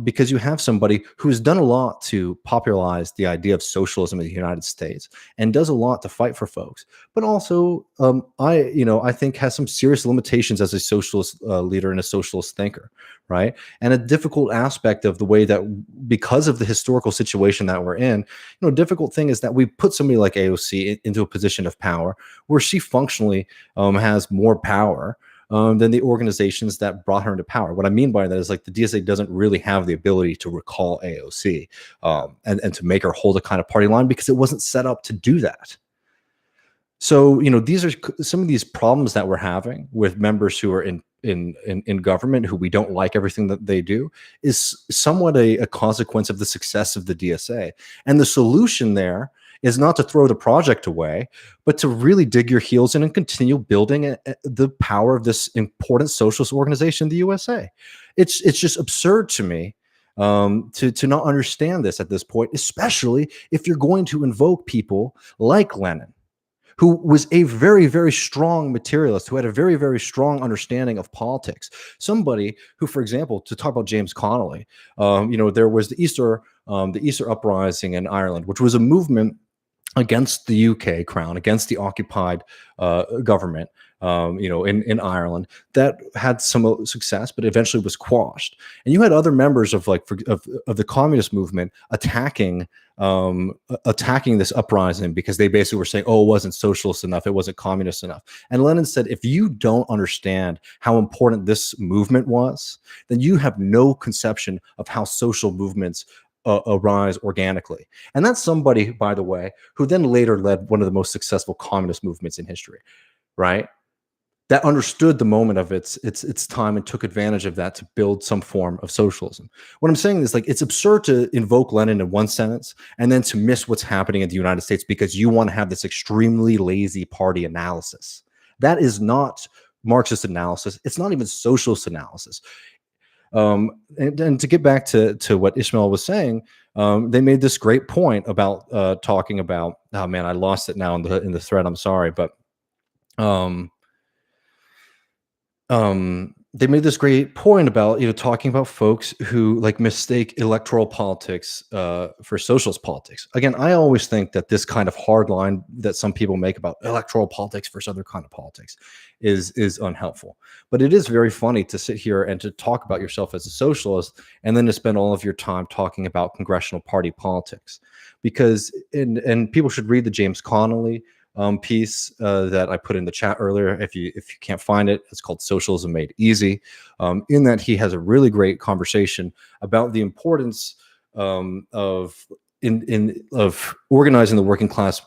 because you have somebody who's done a lot to popularize the idea of socialism in the United States and does a lot to fight for folks, but also I think has some serious limitations as a socialist leader and a socialist thinker, right? And a difficult aspect of the way that, because of the historical situation that we're in, difficult thing is that we put somebody like AOC into a position of power where she functionally has more power than the organizations that brought her into power. What I mean by that is, like, the DSA doesn't really have the ability to recall AOC and to make her hold a kind of party line, because it wasn't set up to do that. So, these are some of these problems that we're having with members who are in government, who we don't like everything that they do, is somewhat a consequence of the success of the DSA. And the solution there is not to throw the project away, but to really dig your heels in and continue building the power of this important socialist organization, the USA. It's just absurd to me to not understand this at this point, especially if you're going to invoke people like Lenin, who was a very, very strong materialist, who had a very, very strong understanding of politics. Somebody who, for example, to talk about James Connolly, there was the Easter Uprising in Ireland, which was a movement against the UK crown, against the occupied government, in Ireland, that had some success, but eventually was quashed. And you had other members of of the communist movement attacking this uprising because they basically were saying, "Oh, it wasn't socialist enough, it wasn't communist enough." And Lenin said, "If you don't understand how important this movement was, then you have no conception of how social movements arise organically." And that's somebody, by the way, who then later led one of the most successful communist movements in history, right? That understood the moment of its time and took advantage of that to build some form of socialism. What I'm saying is, like, it's absurd to invoke Lenin in one sentence and then to miss what's happening in the United States because you want to have this extremely lazy party analysis. That is not Marxist analysis. It's not even socialist analysis. And to get back to what Ishmael was saying, they made this great point about talking about, oh man, I lost it now in the thread. I'm sorry, but they made this great point about talking about folks who like mistake electoral politics for socialist politics. Again, I always think that this kind of hard line that some people make about electoral politics versus other kind of politics is unhelpful. But it is very funny to sit here and to talk about yourself as a socialist and then to spend all of your time talking about congressional party politics, because and people should read the James Connolly piece that I put in the chat earlier. If you can't find it, it's called "Socialism Made Easy." In that, he has a really great conversation about the importance of organizing the working class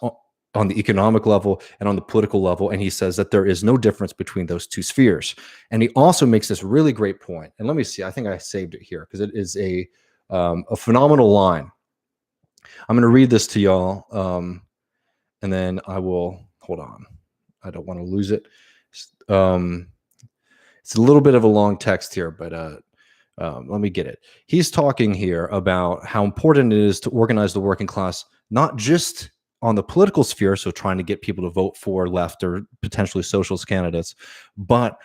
on the economic level and on the political level. And he says that there is no difference between those two spheres. And he also makes this really great point. And let me see, I think I saved it here because it is a phenomenal line. I'm going to read this to y'all. And then I will, hold on, I don't want to lose it. It's a little bit of a long text here, but let me get it. He's talking here about how important it is to organize the working class, not just on the political sphere, so trying to get people to vote for left or potentially socialist candidates, but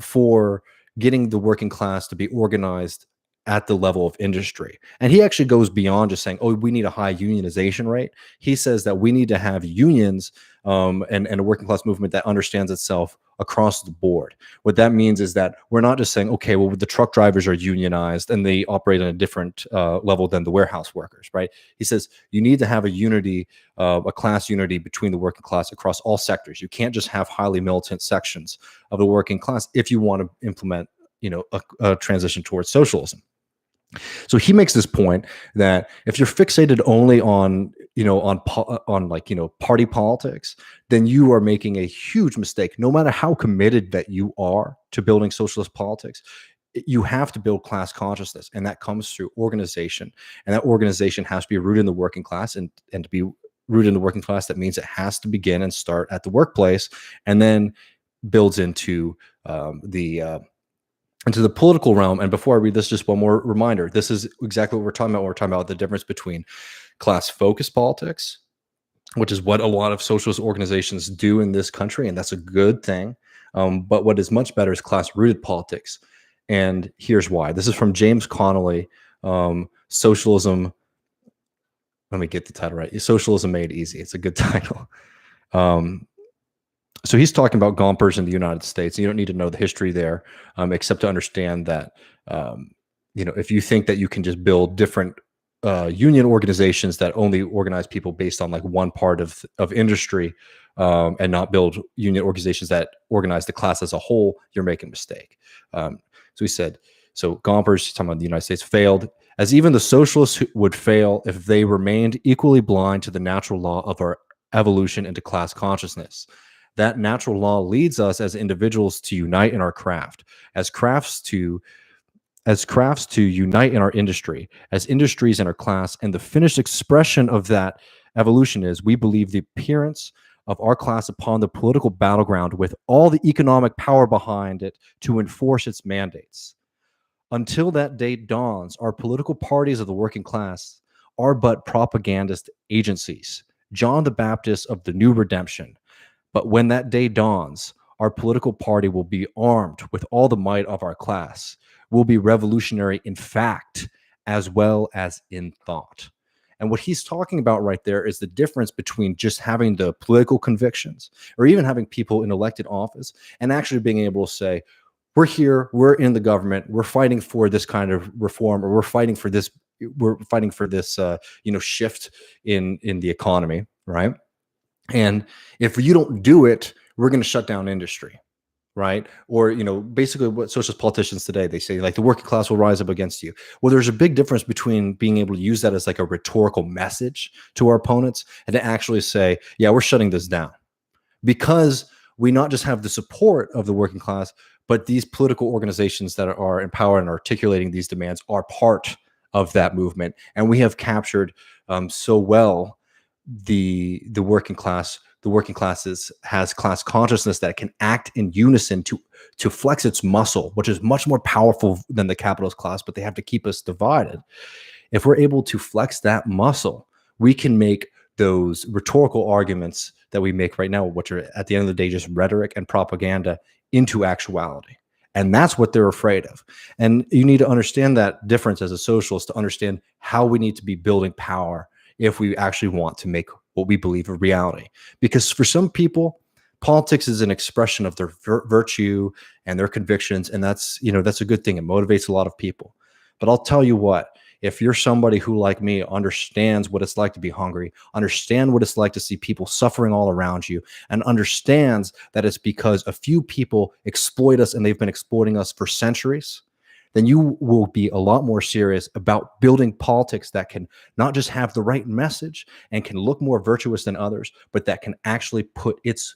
for getting the working class to be organized at the level of industry. And he actually goes beyond just saying, oh, we need a high unionization rate. He says that we need to have unions and a working class movement that understands itself across the board. What that means is that we're not just saying, okay, well, the truck drivers are unionized and they operate on a different level than the warehouse workers, right? He says you need to have a unity, a class unity between the working class across all sectors. You can't just have highly militant sections of the working class if you want to implement, a transition towards socialism. So he makes this point that if you're fixated only on party politics, then you are making a huge mistake. No matter how committed that you are to building socialist politics, you have to build class consciousness, and that comes through organization. And that organization has to be rooted in the working class, and to be rooted in the working class, that means it has to begin and start at the workplace, and then builds into the political realm. And before I read this, just one more reminder. This is exactly what we're talking about when we're talking about the difference between class-focused politics, which is what a lot of socialist organizations do in this country, and that's a good thing. But what is much better is class-rooted politics. And here's why. This is from James Connolly, Socialism. Let me get the title right. Socialism Made Easy. It's a good title. So he's talking about Gompers in the United States. You don't need to know the history there, except to understand that, if you think that you can just build different union organizations that only organize people based on like one part of industry and not build union organizations that organize the class as a whole, you're making a mistake. So he said, so Gompers, talking about the United States, failed, as even the socialists would fail if they remained equally blind to the natural law of our evolution into class consciousness. That natural law leads us as individuals to unite in our craft, as crafts to unite in our industry, as industries in our class. And the finished expression of that evolution is, we believe, the appearance of our class upon the political battleground with all the economic power behind it to enforce its mandates. Until that day dawns, our political parties of the working class are but propagandist agencies, John the Baptist of the new redemption. But when that day dawns, our political party will be armed with all the might of our class, will be revolutionary in fact as well as in thought. And what he's talking about right there is the difference between just having the political convictions or even having people in elected office and actually being able to say, we're here, we're in the government, we're fighting for this kind of reform, or we're fighting for this, shift in the economy, right? And if you don't do it, we're going to shut down industry, right? Or, basically what socialist politicians today, they say like the working class will rise up against you. Well, there's a big difference between being able to use that as like a rhetorical message to our opponents and to actually say, yeah, we're shutting this down, because we not just have the support of the working class, but these political organizations that are in power and articulating these demands are part of that movement. And we have captured so well the working class. The working classes has class consciousness that can act in unison to flex its muscle, which is much more powerful than the capitalist class, but they have to keep us divided. If we're able to flex that muscle, we can make those rhetorical arguments that we make right now, which are at the end of the day just rhetoric and propaganda, into actuality. And that's what they're afraid of. And you need to understand that difference as a socialist to understand how we need to be building power if we actually want to make what we believe a reality. Because for some people, politics is an expression of their virtue and their convictions, and that's a good thing. It motivates a lot of people. But I'll tell you what, if you're somebody who, like me, understands what it's like to be hungry, understand what it's like to see people suffering all around you, and understands that it's because a few people exploit us and they've been exploiting us for centuries, then you will be a lot more serious about building politics that can not just have the right message and can look more virtuous than others, but that can actually put its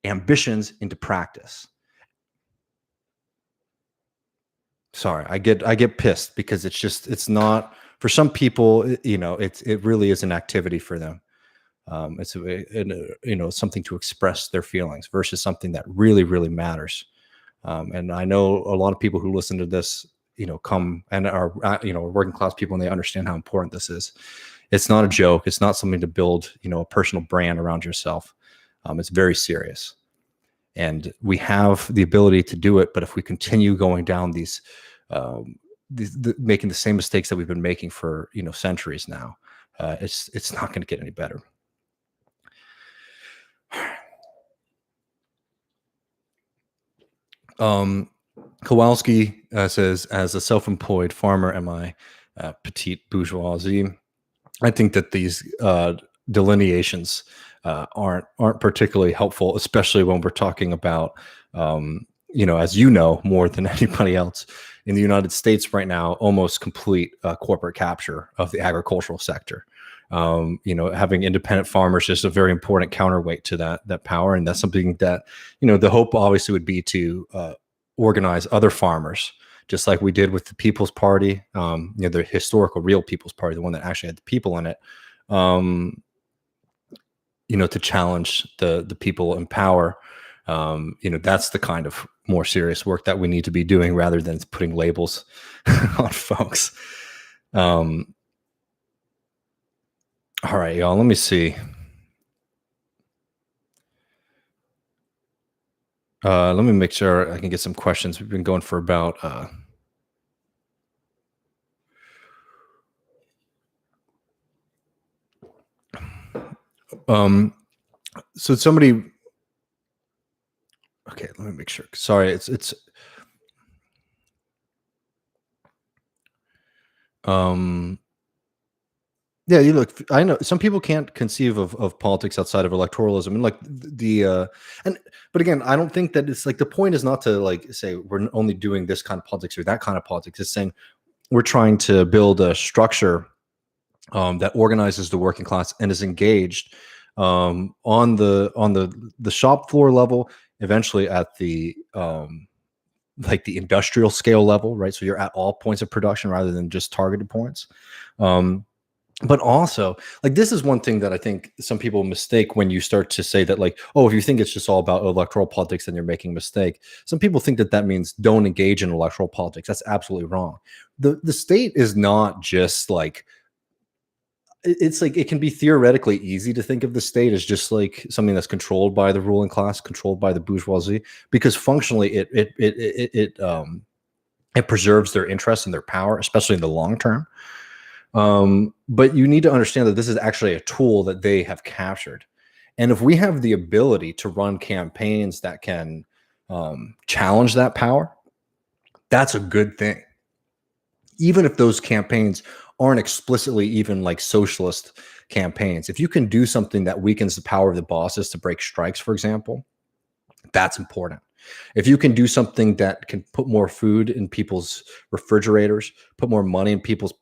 ambitions into practice. Sorry, I get pissed because it's not, for some people, it really is an activity for them. It's something to express their feelings versus something that really, really matters. And I know a lot of people who listen to this, come and are, working class people, and they understand how important this is. It's not a joke. It's not something to build, a personal brand around yourself. It's very serious. And we have the ability to do it, but if we continue going down these making the same mistakes that we've been making for centuries now, it's not going to get any better. Kowalski says, as a self-employed farmer and my petite bourgeoisie, I think that these delineations aren't particularly helpful, especially when we're talking about, as you know more than anybody else, in the United States right now, almost complete corporate capture of the agricultural sector. Having independent farmers is a very important counterweight to that power, and that's something that the hope obviously would be to organize other farmers, just like we did with the People's Party, the historical real People's Party, the one that actually had the people in it. To challenge the people in power. That's the kind of more serious work that we need to be doing rather than putting labels on folks. All right, y'all, let me see. Let me make sure I can get some questions. We've been going for about so somebody, okay, let me make sure. Sorry, it's yeah, you look, I know some people can't conceive of politics outside of electoralism, and like but again, I don't think that it's like, the point is not to like say we're only doing this kind of politics or that kind of politics. It's saying we're trying to build a structure that organizes the working class and is engaged on the shop floor level, eventually at the like the industrial scale level, right? So you're at all points of production rather than just targeted points. But also, like, this is one thing that I think some people mistake when you start to say that, like, oh, if you think it's just all about electoral politics, then you're making a mistake. Some people think that that means don't engage in electoral politics. That's absolutely wrong. The state is not just like, it's like, it can be theoretically easy to think of the state as just like something that's controlled by the ruling class, controlled by the bourgeoisie, because functionally it preserves their interests and their power, especially in the long term. But you need to understand that this is actually a tool that they have captured. And if we have the ability to run campaigns that can challenge that power, that's a good thing. Even if those campaigns aren't explicitly even like socialist campaigns, if you can do something that weakens the power of the bosses to break strikes, for example, that's important. If you can do something that can put more food in people's refrigerators, put more money in people's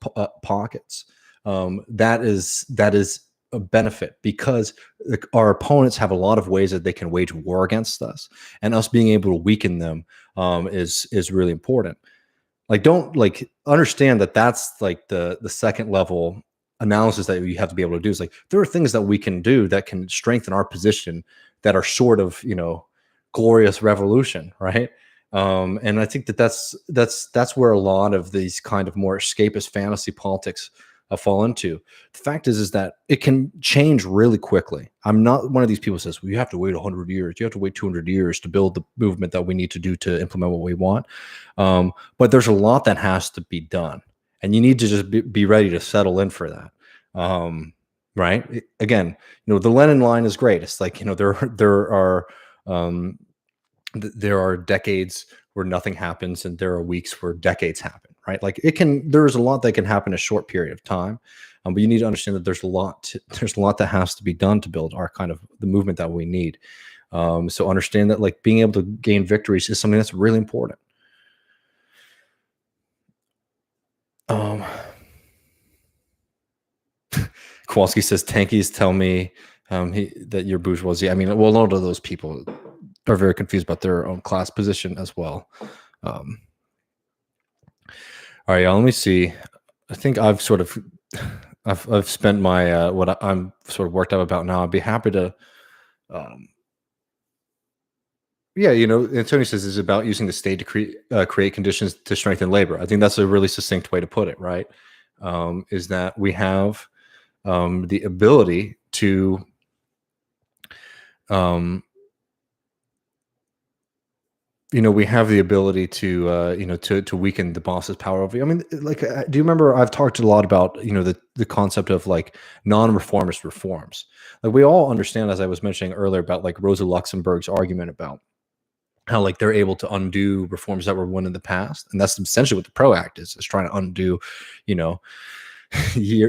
pockets, that is a benefit, because our opponents have a lot of ways that they can wage war against us, and us being able to weaken them is really important. Like, don't like understand that that's like the second level analysis that you have to be able to do. Is like, there are things that we can do that can strengthen our position that are short of, glorious revolution, right? And I think that that's where a lot of these kind of more escapist fantasy politics fall into. The fact is that it can change really quickly. I'm not one of these people who says, well, you have to wait 100 years, you have to wait 200 years to build the movement that we need to do to implement what we want. But there's a lot that has to be done, and you need to just be ready to settle in for that. Right? Again, the Lenin line is great. It's like, there are decades where nothing happens, and there are weeks where decades happen, right? Like, there's a lot that can happen in a short period of time. But you need to understand that there's a lot that has to be done to build our kind of the movement that we need. So understand that, like, being able to gain victories is something that's really important. Kowalski says, tankies tell me that you're bourgeoisie. I mean, well, a lot of those people are very confused about their own class position as well. All right, y'all, let me see. I think I've sort of I've spent my what I'm sort of worked up about now. I'd be happy to Antonio says is about using the state to create conditions to strengthen labor. I think that's a really succinct way to put it, right? Is that we have the ability to we have the ability to weaken the boss's power over you. I mean, like, do you remember I've talked a lot about, the concept of like non-reformist reforms. Like, we all understand, as I was mentioning earlier, about like Rosa Luxemburg's argument about how, like, they're able to undo reforms that were won in the past. And that's essentially what the PRO Act is trying to undo,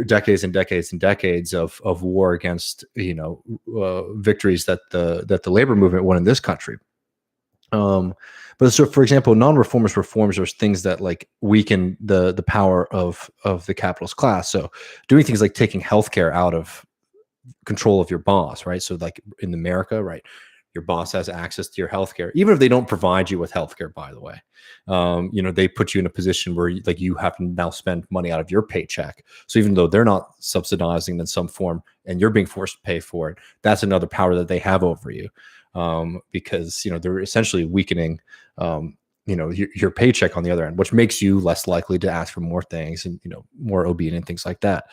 decades and decades and decades of war against, victories that the labor movement won in this country. But so, for example, non-reformist reforms are things that like weaken the power of the capitalist class. So doing things like taking healthcare out of control of your boss, right? So like in America, right, your boss has access to your healthcare, even if they don't provide you with healthcare, by the way. They put you in a position where you have to now spend money out of your paycheck. So even though they're not subsidizing in some form and you're being forced to pay for it, that's another power that they have over you. Because they're essentially weakening your paycheck on the other end, which makes you less likely to ask for more things and more obedient and things like that.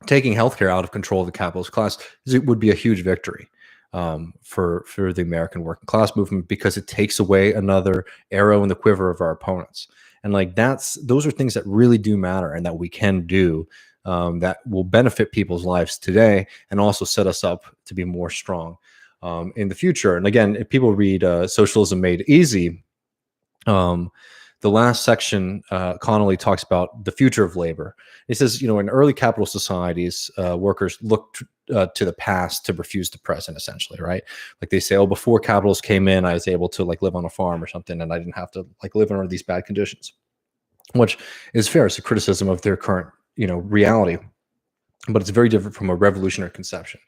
Taking healthcare out of control of the capitalist class would be a huge victory for the American working class movement, because it takes away another arrow in the quiver of our opponents. And like those are things that really do matter and that we can do, that will benefit people's lives today and also set us up to be more strong in the future. And again, if people read Socialism Made Easy, the last section, Connolly talks about the future of labor. He says, in early capital societies, workers looked to the past to refuse the present, essentially, right? Like they say, oh, before capitalists came in, I was able to like live on a farm or something, and I didn't have to like live under these bad conditions, which is fair. It's a criticism of their current, reality, but it's very different from a revolutionary conception.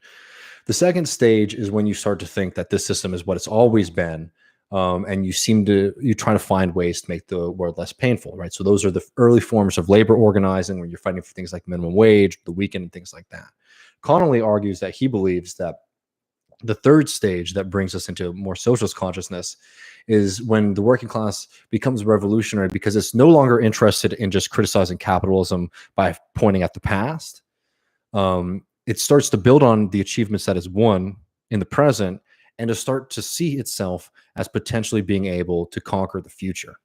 The second stage is when you start to think that this system is what it's always been, and you try to find ways to make the world less painful, right? So those are the early forms of labor organizing, when you're fighting for things like minimum wage, the weekend, and things like that. Connolly argues that he believes that the third stage that brings us into more socialist consciousness is when the working class becomes revolutionary, because it's no longer interested in just criticizing capitalism by pointing at the past. It starts to build on the achievements that is won in the present, and to start to see itself as potentially being able to conquer the future.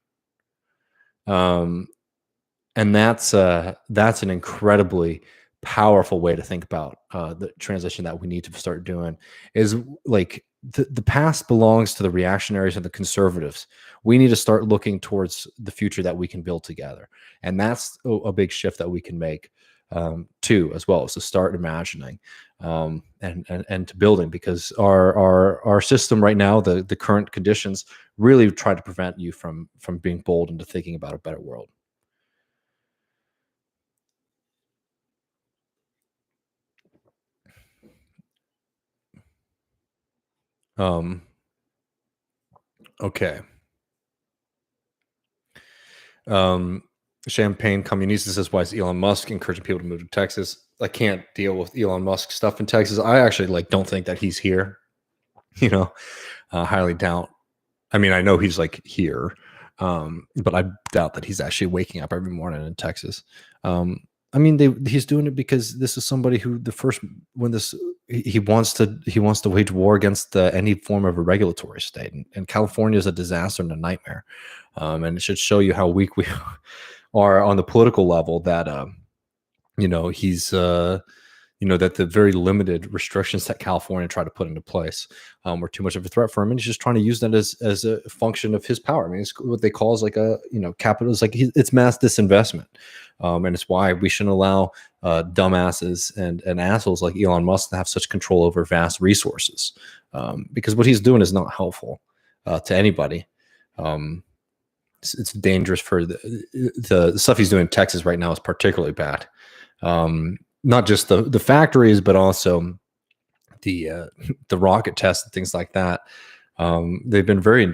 Um, and that's an incredibly powerful way to think about the transition that we need to start doing. Is like the past belongs to the reactionaries and the conservatives. We need to start looking towards the future that we can build together, and that's a big shift that we can make too, as well, as to start imagining and to building, because our system right now, the current conditions, really try to prevent you from being bold into thinking about a better world. Um, okay. Um, Champagne Communista says, "Why is Elon Musk encouraging people to move to Texas?" I can't deal with Elon Musk stuff in Texas. I actually don't think that he's here. You know, highly doubt. I mean, I know he's here, but I doubt that he's actually waking up every morning in Texas. Um, I mean, he's doing it because this is somebody who he wants to wage war against any form of a regulatory state, and California is a disaster and a nightmare, and it should show you how weak we are on the political level. That he's that the very limited restrictions that California tried to put into place were too much of a threat for him, and he's just trying to use that as a function of his power. I mean, it's what they call is capital. It's it's mass disinvestment, and it's why we shouldn't allow dumbasses and assholes like Elon Musk to have such control over vast resources, because what he's doing is not helpful to anybody. It's dangerous for the stuff he's doing in Texas right now is particularly bad. Not just the factories, but also the rocket tests and things like that. They've been very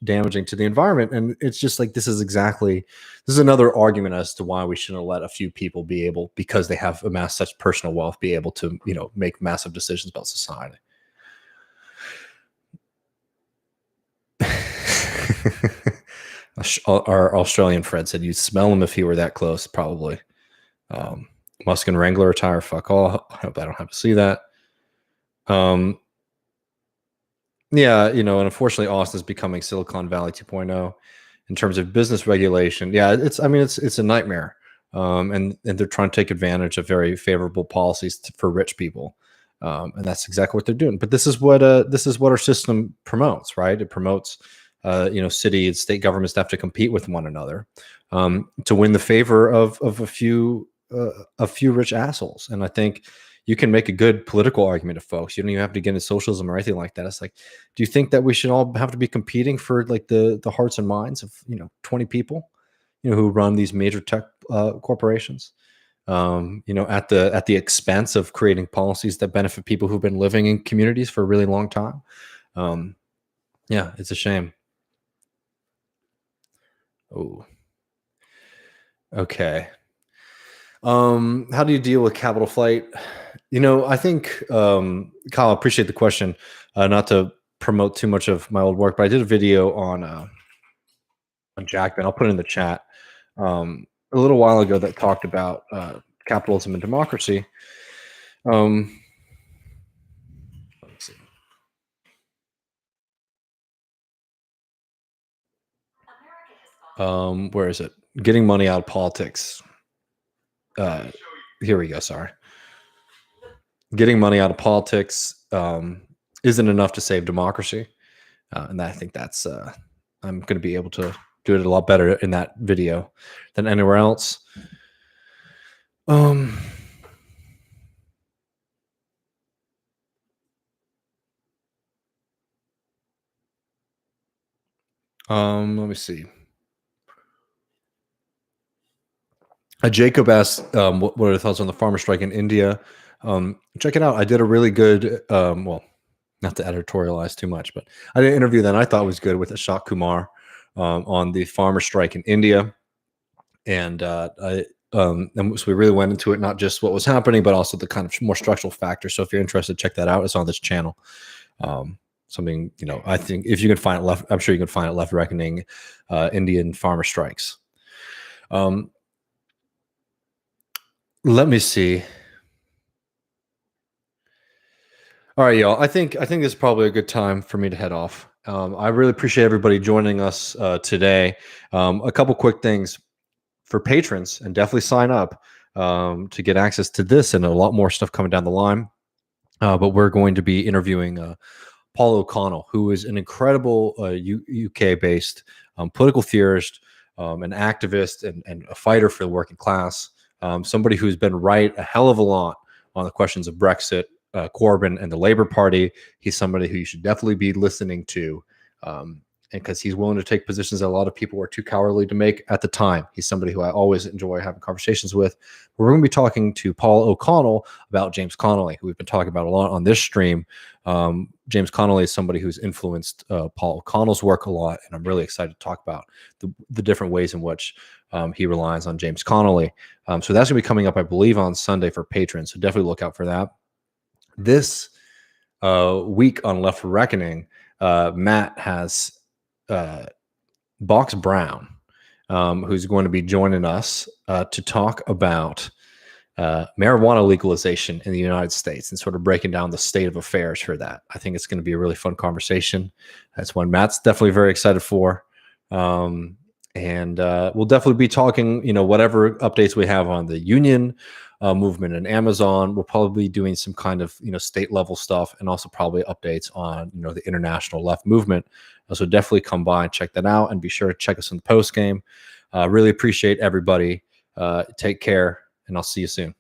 damaging to the environment, and it's just this is another argument as to why we shouldn't let a few people be able, because they have amassed such personal wealth, be able to make massive decisions about society. Our Australian friend said you'd smell him if he were that close, probably. Musk and Wrangler retire. Fuck all. I hope I don't have to see that. Yeah, and unfortunately, Austin is becoming Silicon Valley 2.0 in terms of business regulation. Yeah, it's a nightmare. And they're trying to take advantage of very favorable policies for rich people. And that's exactly what they're doing. But this is what our system promotes, right? It promotes city and state governments to have to compete with one another to win the favor of a few rich assholes. And I think you can make a good political argument to folks. You don't even have to get into socialism or anything like that. It's do you think that we should all have to be competing for the hearts and minds of 20 people who run these major tech corporations, at the expense of creating policies that benefit people who've been living in communities for a really long time? Yeah, it's a shame. Oh, okay. How do you deal with capital flight? I think, Kyle, I appreciate the question. Not to promote too much of my old work, but I did a video on Jackman. I'll put it in the chat a little while ago that talked about capitalism and democracy. Let's see. Where is it? Getting money out of politics. Here we go. Sorry. Getting money out of politics isn't enough to save democracy. And I think that's I'm going to be able to do it a lot better in that video than anywhere else. Let me see. Jacob asked, what are the thoughts on the farmer strike in India? Check it out. I did a really good, well, not to editorialize too much, but I did an interview that I thought was good with Ashok Kumar on the farmer strike in India. And and so we really went into it, not just what was happening, but also the kind of more structural factors. So if you're interested, check that out. It's on this channel. Something, I think if you can find it I'm sure you can find it, Left Reckoning, Indian farmer strikes. Let me see. All right, y'all. I think this is probably a good time for me to head off. I really appreciate everybody joining us today. A couple quick things for patrons, and definitely sign up to get access to this and a lot more stuff coming down the line. But we're going to be interviewing Paul O'Connell, who is an incredible UK-based political theorist, an activist, and a fighter for the working class. Somebody who's been right a hell of a lot on the questions of Brexit, Corbyn, and the Labour Party. He's somebody who you should definitely be listening to, and because he's willing to take positions that a lot of people were too cowardly to make at the time. He's somebody who I always enjoy having conversations with. We're going to be talking to Paul O'Connell about James Connolly, who we've been talking about a lot on this stream. James Connolly is somebody who's influenced Paul O'Connell's work a lot, and I'm really excited to talk about the different ways in which he relies on James Connolly. So that's going to be coming up, I believe, on Sunday for patrons, so definitely look out for that. This week on Left Reckoning, Matt has Box Brown, who's going to be joining us to talk about marijuana legalization in the United States and sort of breaking down the state of affairs for that. I think it's going to be a really fun conversation. That's one Matt's definitely very excited for. And we'll definitely be talking, whatever updates we have on the union movement and Amazon. We'll probably be doing some kind of, state level stuff, and also probably updates on, the international left movement. So definitely come by and check that out, and be sure to check us in the post game. Really appreciate everybody. Take care, and I'll see you soon.